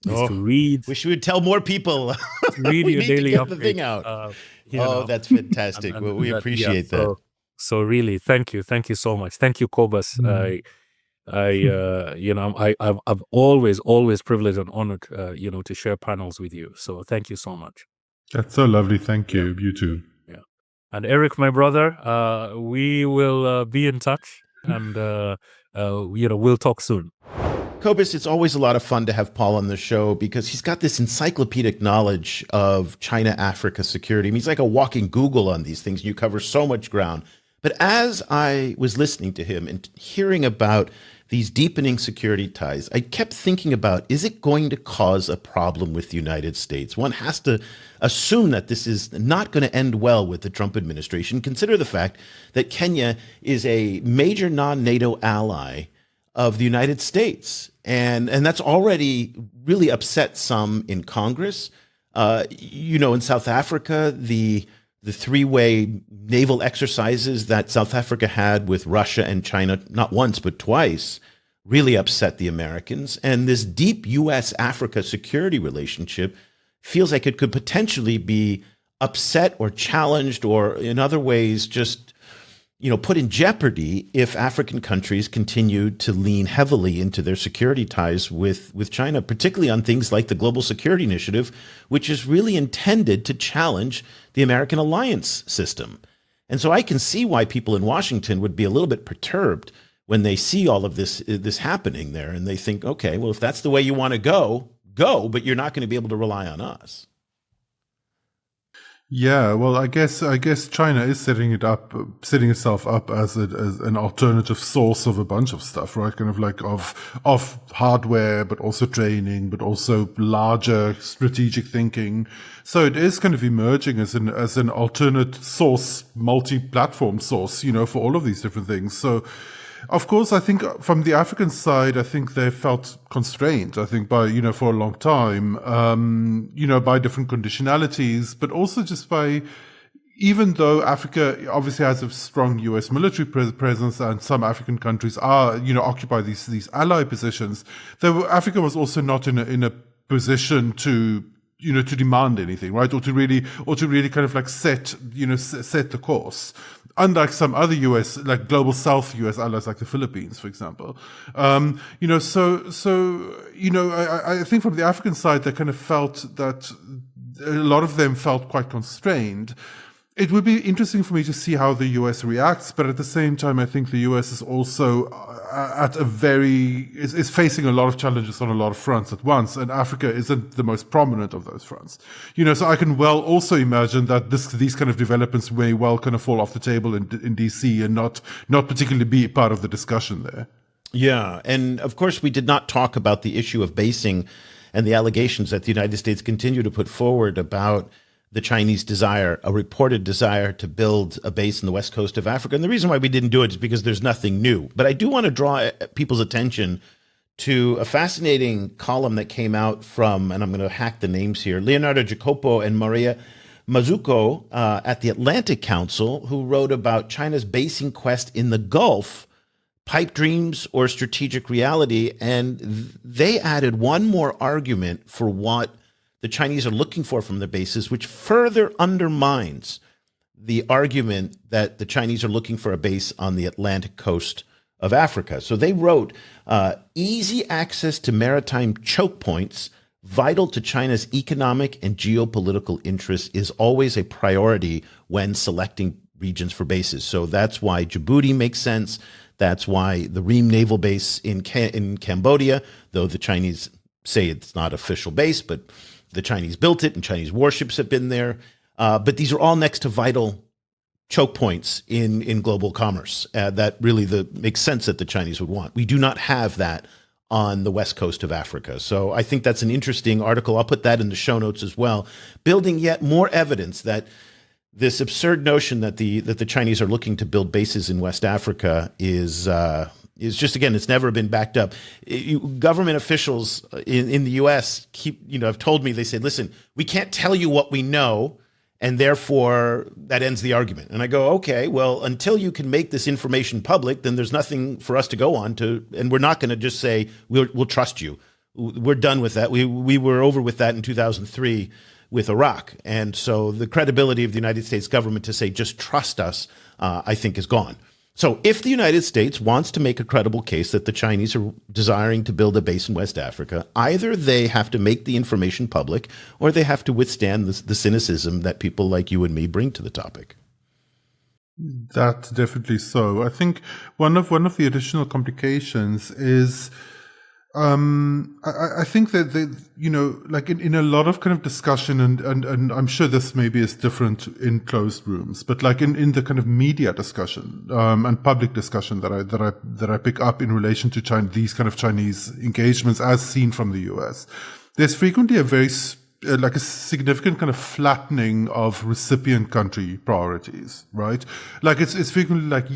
is to read. Wish we would tell more people. Read we your need daily to get update. the thing out. That's fantastic. And we appreciate that. So really, thank you so much. Thank you, Cobus. I've always privileged and honored, to share panels with you. So thank you so much. That's so lovely. Thank you. You too. Yeah. And Eric, my brother, we will be in touch, and we'll talk soon. Cobus, it's always a lot of fun to have Paul on the show because he's got this encyclopedic knowledge of China-Africa security. I mean, he's like a walking Google on these things. You cover so much ground. But as I was listening to him and hearing about these deepening security ties, I kept thinking about, is it going to cause a problem with the United States? One has to assume that this is not going to end well with the Trump administration. Consider the fact that Kenya is a major non-NATO ally of the United States. And that's already really upset some in Congress. In South Africa, the the three-way naval exercises that South Africa had with Russia and China, not once, but twice, really upset the Americans. And this deep U.S.-Africa security relationship feels like it could potentially be upset or challenged or in other ways just, put in jeopardy if African countries continue to lean heavily into their security ties with China, particularly on things like the Global Security Initiative, which is really intended to challenge the American alliance system. And so I can see why people in Washington would be a little bit perturbed when they see all of this happening there, and they think, okay, well, if that's the way you want to go, but you're not going to be able to rely on us. Yeah, well, I guess China is setting itself up as an alternative source of a bunch of stuff, right? Kind of like of hardware, but also training, but also larger strategic thinking. So it is kind of emerging as an alternate source, multi-platform source, for all of these different things. So, of course, I think from the African side, I think they felt constrained, I think by, for a long time, by different conditionalities, but also just by, even though Africa obviously has a strong US military presence and some African countries are, occupy these ally positions, Africa was also not in a position to demand anything, right? Or to really kind of like set the course. Unlike some other US, like global South US allies, like the Philippines, for example. I think from the African side, they kind of felt that a lot of them felt quite constrained. It would be interesting for me to see how the US reacts, but at the same time, I think the US is also is facing a lot of challenges on a lot of fronts at once, and Africa isn't the most prominent of those fronts. So I can well also imagine that these kind of developments may well kind of fall off the table in DC and not particularly be part of the discussion there. Yeah, and of course we did not talk about the issue of basing and the allegations that the United States continue to put forward about the Chinese a reported desire to build a base in the west coast of Africa. And the reason why we didn't do it is because there's nothing new. But I do want to draw people's attention to a fascinating column that came out from, and I'm going to hack the names here, Leonardo Jacopo and Maria Mazzucco at the Atlantic Council, who wrote about China's basing quest in the Gulf, pipe dreams or strategic reality. And they added one more argument for what the Chinese are looking for from their bases, which further undermines the argument that the Chinese are looking for a base on the Atlantic coast of Africa. So they wrote, easy access to maritime choke points vital to China's economic and geopolitical interests is always a priority when selecting regions for bases. So that's why Djibouti makes sense. That's why the Ream Naval Base in Cambodia, though the Chinese say it's not official base, but the Chinese built it and Chinese warships have been there. But these are all next to vital choke points in global commerce that really makes sense that the Chinese would want. We do not have that on the west coast of Africa. So I think that's an interesting article. I'll put that in the show notes as well, building yet more evidence that this absurd notion that the Chinese are looking to build bases in West Africa is just, again, it's never been backed up. Government officials in the U.S. have told me, they say, listen, we can't tell you what we know, and therefore that ends the argument. And I go, okay, well, until you can make this information public, then there's nothing for us to go on to, and we're not going to just say, we'll trust you. We're done with that. We were over with that in 2003 with Iraq. And so the credibility of the United States government to say, just trust us, I think is gone. So if the United States wants to make a credible case that the Chinese are desiring to build a base in West Africa, either they have to make the information public or they have to withstand the cynicism that people like you and me bring to the topic. That's definitely so. I think one of the additional complications is I think that like in a lot of kind of discussion, and I'm sure this maybe is different in closed rooms, but like in the kind of media discussion and public discussion that I pick up in relation to China, these kind of Chinese engagements as seen from the US, there's frequently a very like a significant kind of flattening of recipient country priorities, right? Like it's frequently like,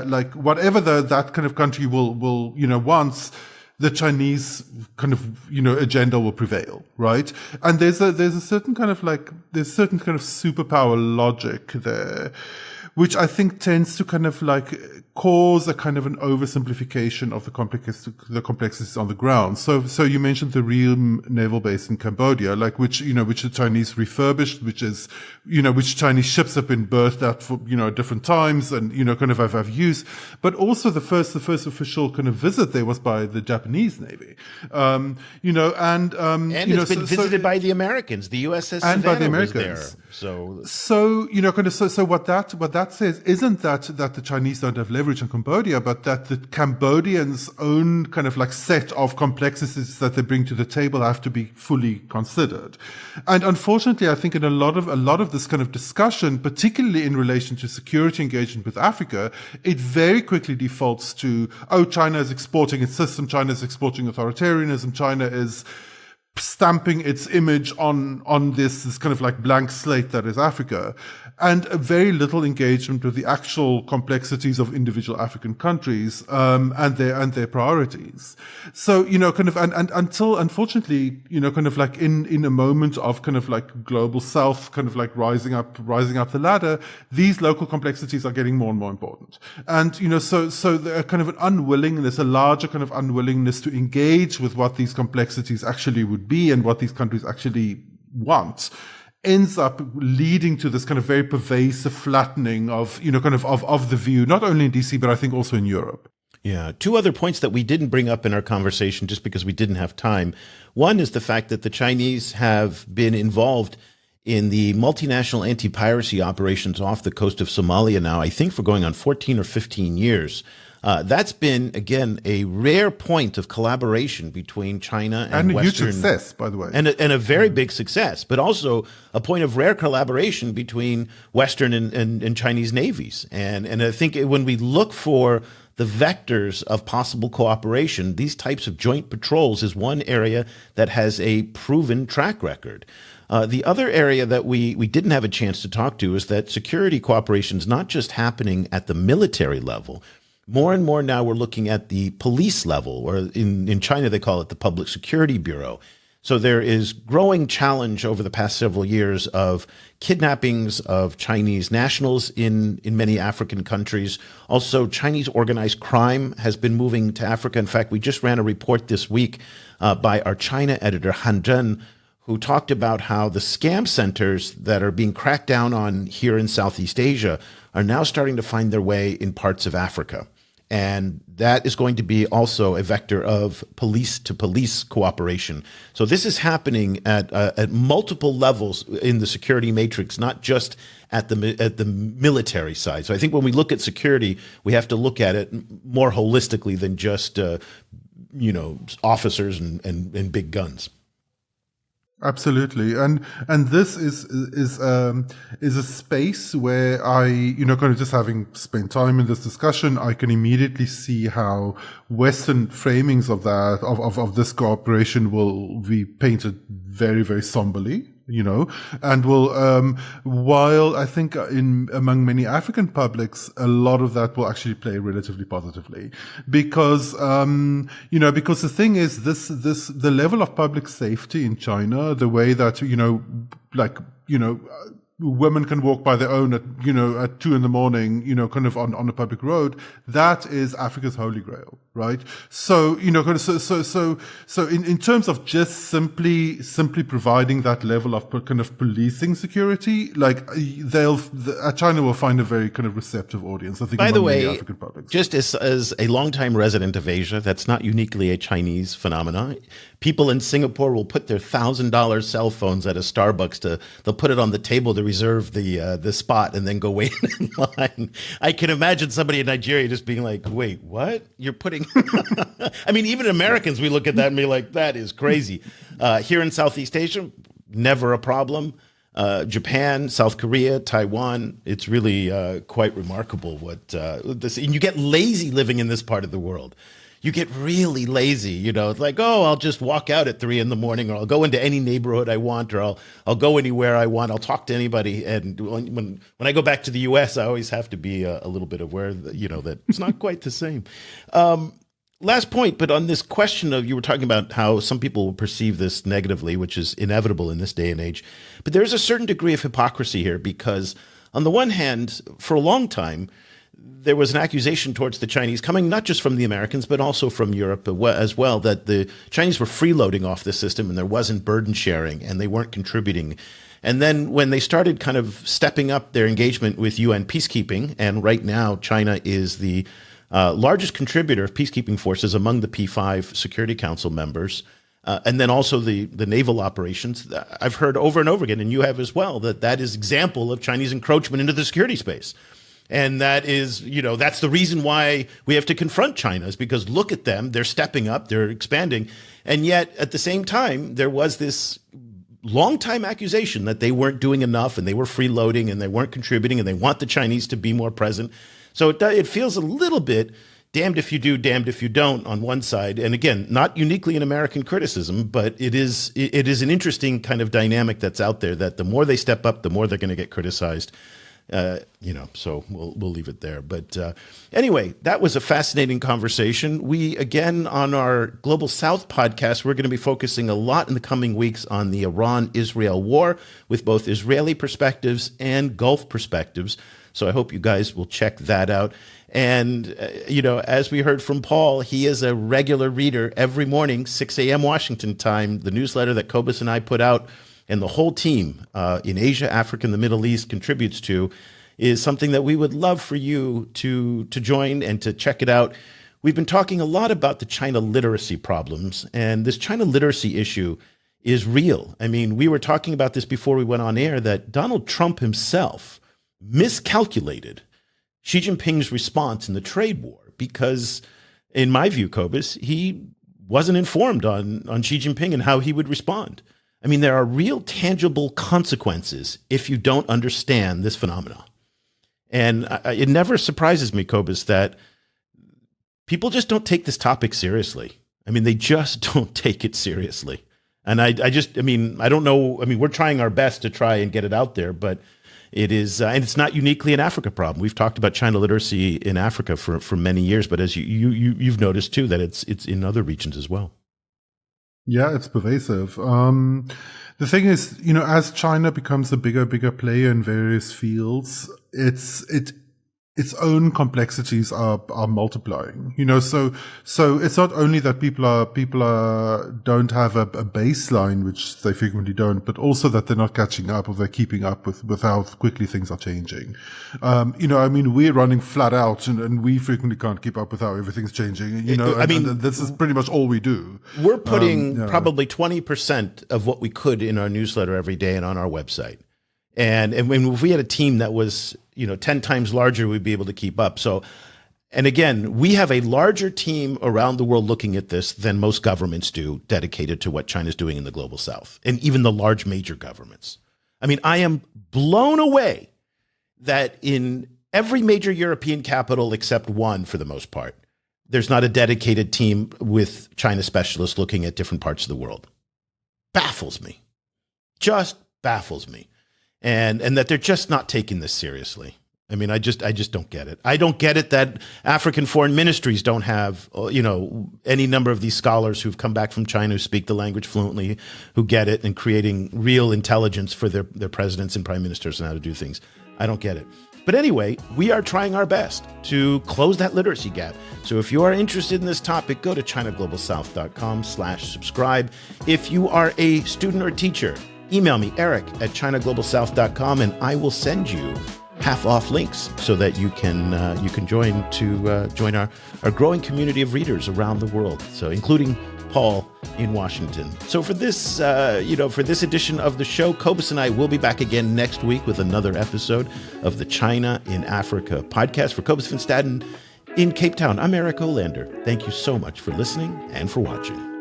like whatever that kind of country will wants, the Chinese kind of, agenda will prevail, right? And there's a certain kind of superpower logic there, which I think tends to kind of cause a kind of an oversimplification of the complexities on the ground. So you mentioned the real naval base in Cambodia, which the Chinese refurbished, which Chinese ships have been berthed at for, different times and, kind of have used. But also the first official kind of visit there was by the Japanese Navy. And it's been visited by the Americans. The USS and Savannah by the was Americans. there. So what that says isn't that the Chinese don't have leverage in Cambodia, but that the Cambodians' own kind of set of complexities that they bring to the table have to be fully considered. And unfortunately, I think in a lot of this kind of discussion, particularly in relation to security engagement with Africa, it very quickly defaults to, China is exporting its system, China is exporting authoritarianism, China is stamping its image on this kind of blank slate that is Africa, and very little engagement with the actual complexities of individual African countries and their priorities. So kind of and until unfortunately kind of in a moment of kind of global South kind of rising up the ladder, these local complexities are getting more and more important. And so there are kind of a larger kind of unwillingness to engage with what these complexities actually would be and what these countries actually want, ends up leading to this kind of very pervasive flattening of, of the view, not only in DC, but I think also in Europe. Yeah. Two other points that we didn't bring up in our conversation just because we didn't have time. One is the fact that the Chinese have been involved in the multinational anti-piracy operations off the coast of Somalia now, I think for going on 14 or 15 years. That's been, again, a rare point of collaboration between China and Western. And a huge success, by the way. And a very big success, but also a point of rare collaboration between Western and Chinese navies. And I think when we look for the vectors of possible cooperation, these types of joint patrols is one area that has a proven track record. The other area that we didn't have a chance to talk to is that security cooperation is not just happening at the military level. More and more now we're looking at the police level, or in China they call it the Public Security Bureau. So there is growing challenge over the past several years of kidnappings of Chinese nationals in many African countries. Also, Chinese organized crime has been moving to Africa. In fact, we just ran a report this week by our China editor, Han Zhen, who talked about how the scam centers that are being cracked down on here in Southeast Asia are now starting to find their way in parts of Africa. And that is going to be also a vector of police-to-police cooperation. So this is happening at multiple levels in the security matrix, not just at the military side. So I think when we look at security, we have to look at it more holistically than just officers and big guns. Absolutely, and this is a space where I, kind of just having spent time in this discussion, I can immediately see how Western framings of that of this cooperation will be painted very, very somberly. And will, while I think among many African publics, a lot of that will actually play relatively positively because the thing is the level of public safety in China, the way that, women can walk by their own at 2 a.m, kind of on a public road. That is Africa's holy grail, right? So, so in terms of just simply providing that level of kind of policing security, China will find a very kind of receptive audience, I think. By the way, African publics. Just as a longtime resident of Asia, that's not uniquely a Chinese phenomenon. People in Singapore will put their $1,000 cell phones at a Starbucks they'll put it on the table to reserve the spot and then go wait in line. I can imagine somebody in Nigeria just being like, wait, what? You're putting, I mean, even Americans, we look at that and be like, that is crazy. Here in Southeast Asia, never a problem. Japan, South Korea, Taiwan, it's really quite remarkable what this, and you get lazy living in this part of the world. You get really lazy, it's like, I'll just walk out at 3 a.m, or I'll go into any neighborhood I want, or I'll go anywhere I want. I'll talk to anybody. And when I go back to the U.S., I always have to be a little bit aware that, that it's not quite the same. last point, but on this question of, you were talking about how some people will perceive this negatively, which is inevitable in this day and age. But there's a certain degree of hypocrisy here because on the one hand, for a long time, there was an accusation towards the Chinese coming not just from the Americans, but also from Europe as well, that the Chinese were freeloading off the system and there wasn't burden sharing and they weren't contributing. And then when they started kind of stepping up their engagement with UN peacekeeping, and right now China is the largest contributor of peacekeeping forces among the P5 Security Council members, and then also the naval operations, I've heard over and over again, and you have as well, that is example of Chinese encroachment into the security space. And that is, that's the reason why we have to confront China, is because look at them, they're stepping up, they're expanding. And yet at the same time, there was this long time accusation that they weren't doing enough and they were freeloading and they weren't contributing and they want the Chinese to be more present. So it feels a little bit damned if you do, damned if you don't on one side. And again, not uniquely an American criticism, but it is an interesting kind of dynamic that's out there, that the more they step up, the more they're going to get criticized. So we'll leave it there. But anyway, that was a fascinating conversation. We, again, on our Global South podcast, we're going to be focusing a lot in the coming weeks on the Iran-Israel war with both Israeli perspectives and Gulf perspectives. So I hope you guys will check that out. And, as we heard from Paul, he is a regular reader every morning, 6 a.m. Washington time, the newsletter that Cobus and I put out, and the whole team in Asia, Africa, and the Middle East contributes to, is something that we would love for you to join and to check it out. We've been talking a lot about the China literacy problems, and this China literacy issue is real. I mean, we were talking about this before we went on air, that Donald Trump himself miscalculated Xi Jinping's response in the trade war because, in my view, Cobus, he wasn't informed on Xi Jinping and how he would respond. I mean, there are real tangible consequences if you don't understand this phenomenon. And it never surprises me, Cobus, that people just don't take this topic seriously. I mean, they just don't take it seriously. And I don't know. I mean, we're trying our best to try and get it out there, but it is, and it's not uniquely an Africa problem. We've talked about China literacy in Africa for many years, but as you've noticed too, that it's in other regions as well. Yeah, it's pervasive. The thing is, as China becomes a bigger player in various fields, its own complexities are multiplying. So it's not only that people don't have a baseline, which they frequently don't, but also that they're not catching up or they're keeping up with how quickly things are changing. We're running flat out and we frequently can't keep up with how everything's changing, and this is pretty much all we do. We're putting probably 20% of what we could in our newsletter every day and on our website. And if we had a team that was, 10 times larger, we'd be able to keep up. So, and again, we have a larger team around the world looking at this than most governments do, dedicated to what China's doing in the global south, and even the large major governments. I mean, I am blown away that in every major European capital except one, for the most part, there's not a dedicated team with China specialists looking at different parts of the world. Baffles me. Just baffles me. And that they're just not taking this seriously. I mean, I just don't get it. I don't get it that African foreign ministries don't have, any number of these scholars who've come back from China who speak the language fluently, who get it, and creating real intelligence for their presidents and prime ministers on how to do things. I don't get it. But anyway, we are trying our best to close that literacy gap. So if you are interested in this topic, go to ChinaGlobalSouth.com/subscribe. If you are a student or teacher, email me, eric@ChinaGlobalSouth.com, and I will send you half-off links so that you can join our growing community of readers around the world. So including Paul in Washington. So for this edition of the show, Cobus and I will be back again next week with another episode of the China in Africa podcast. For Cobus van Staden in Cape Town, I'm Eric Olander. Thank you so much for listening and for watching.